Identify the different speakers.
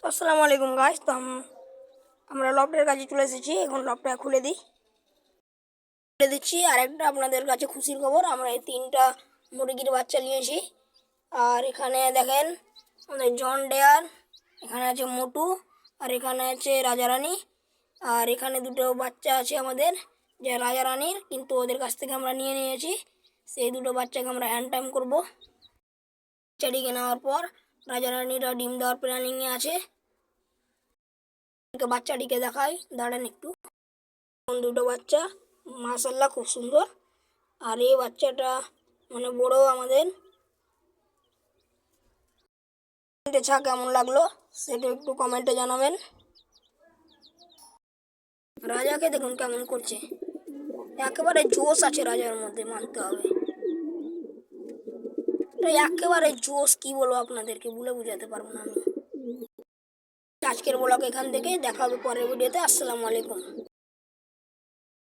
Speaker 1: তো আসসালামু আলাইকুম গাইস। তো আমরা লফটের কাছে চলে এসেছি। এখন লফটটা খুলে দিচ্ছি। আর একটা আপনাদের কাছে খুশির খবর, আমরা এই 3টা মুরগির বাচ্চা নিয়েছি। আর এখানে দেখেন আমাদের জন ডেয়ার, এখানে আছে মোটু, আর এখানে আছে রাজারানী। আর এখানে দুটো বাচ্চা আছে আমাদের, যে রাজারানীর, কিন্তু ওদের কাছ থেকে আমরা নিয়ে নিয়েছি। সেই দুটো বাচ্চাকে আমরা হ্যান্ড টাইম করবো। বাচ্চাটিকে নেওয়ার পর রাজারানীরা ডিম দেওয়ার প্ল্যানিংয়ে আছে। বাচ্চাটিকে দেখাই, দাঁড়ান একটু। দুটো বাচ্চা মাশাআল্লাহ খুব সুন্দর। আর এই বাচ্চাটা মানে বড় আমাদের। ছা কেমন লাগলো সেটা একটু কমেন্টে জানাবেন। রাজাকে দেখুন কেমন করছে, একেবারে জোশ আছে রাজার মধ্যে, মানতে হবে। একেবারে জোশ, কি বলবো আপনাদেরকে, বলে বোঝাতে পারবো না আমি। আজকের ব্লগ এখান থেকে, দেখা হবে পরের ভিডিওতে। আসসালামু আলাইকুম।